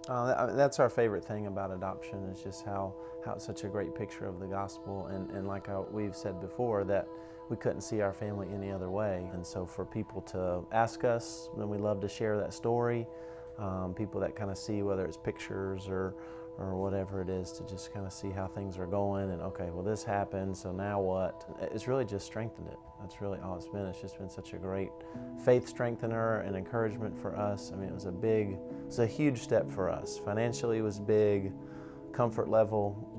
That's our favorite thing about adoption is just how it's such a great picture of the gospel, and like we've said before, that we couldn't see our family any other way. And so for people to ask us, then we love to share that story. People that kind of see, whether it's pictures or whatever it is, to just kind of see how things are going, and okay, well, this happened, so now what? It's really just strengthened it. That's really all it's been. It's just been such a great faith strengthener and encouragement for us. I mean, it was a huge step for us. Financially, it was big. Comfort level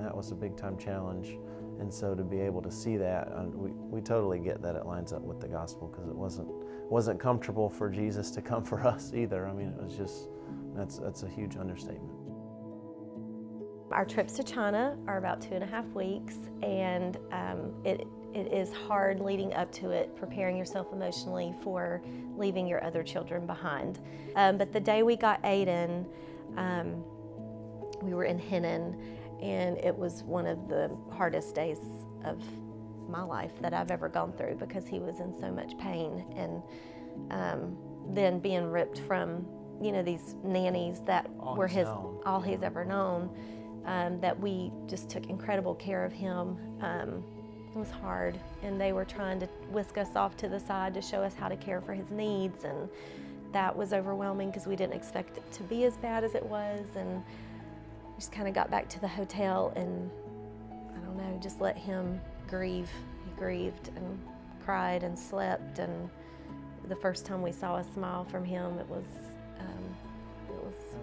that was a big time challenge. And so to be able to see that, we totally get that it lines up with the gospel, because it wasn't comfortable for Jesus to come for us either. I mean, it was just, that's a huge understatement. Our trips to China are about 2.5 weeks, and it is hard leading up to it, preparing yourself emotionally for leaving your other children behind. But the day we got Aiden, we were in Henan, and it was one of the hardest days of my life that I've ever gone through, because he was in so much pain, and then being ripped from, these nannies that were all he's ever known, that we just took incredible care of him. It was hard, and they were trying to whisk us off to the side to show us how to care for his needs, and that was overwhelming because we didn't expect it to be as bad as it was. And we just kind of got back to the hotel and, I don't know, just let him grieve. He grieved and cried and slept, and the first time we saw a smile from him,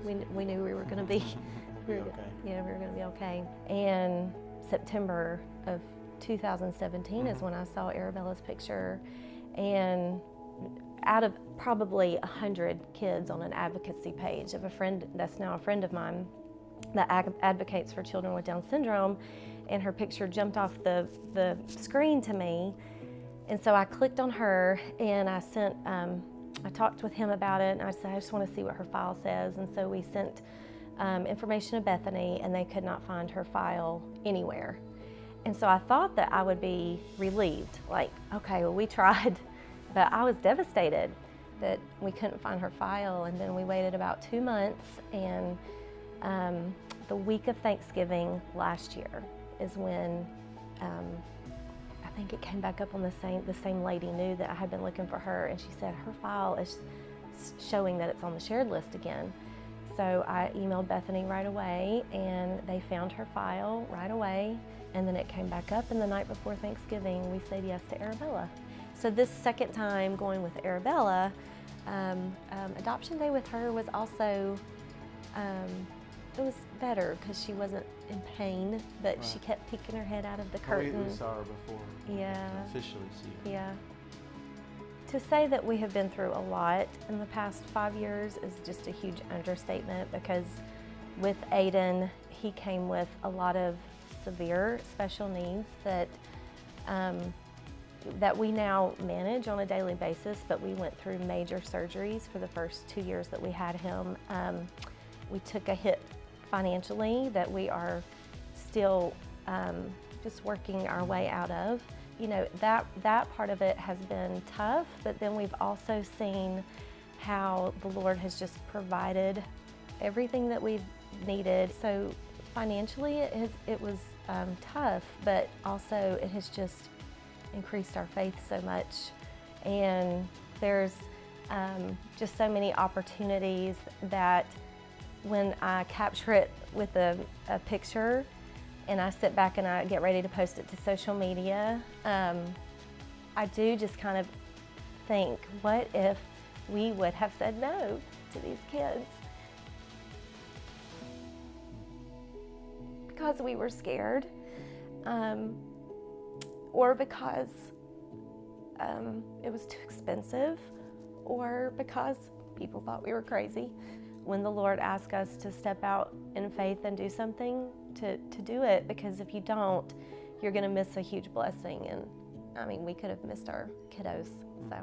we knew we were going to be okay. Yeah, we were going to be okay. And September of 2017 is when I saw Arabella's picture, and out of probably 100 kids on an advocacy page of a friend that's now a friend of mine that advocates for children with Down syndrome, and her picture jumped off the screen to me. And so I clicked on her, and I talked with him about it, and I said, I just want to see what her file says. And so we sent information to Bethany, and they could not find her file anywhere. And so I thought that I would be relieved, like, okay, well, we tried, but I was devastated that we couldn't find her file. And then we waited about 2 months, and the week of Thanksgiving last year is when I think it came back up on the same lady knew that I had been looking for her, and she said her file is showing that it's on the shared list again. So I emailed Bethany right away, and they found her file right away, and then it came back up, and the night before Thanksgiving we said yes to Arabella. So this second time going with Arabella, adoption day with her was also, it was better because she wasn't in pain, but right. She kept peeking her head out of the curtain. We saw her before. Yeah. Officially see her. Yeah. To say that we have been through a lot in the past 5 years is just a huge understatement, because with Aiden, he came with a lot of severe special needs that we now manage on a daily basis, but we went through major surgeries for the first 2 years that we had him. We took a hit financially that we are still just working our way out of. You know, that part of it has been tough, but then we've also seen how the Lord has just provided everything that we've needed. So financially it was tough, but also it has just increased our faith so much. And there's just so many opportunities that when I capture it with a picture and I sit back and I get ready to post it to social media, I do just kind of think, what if we would have said no to these kids? Because we were scared, or because it was too expensive, or because people thought we were crazy. When the Lord asks us to step out in faith and do something, to do it, because if you don't, you're going to miss a huge blessing. And I mean, we could have missed our kiddos, so.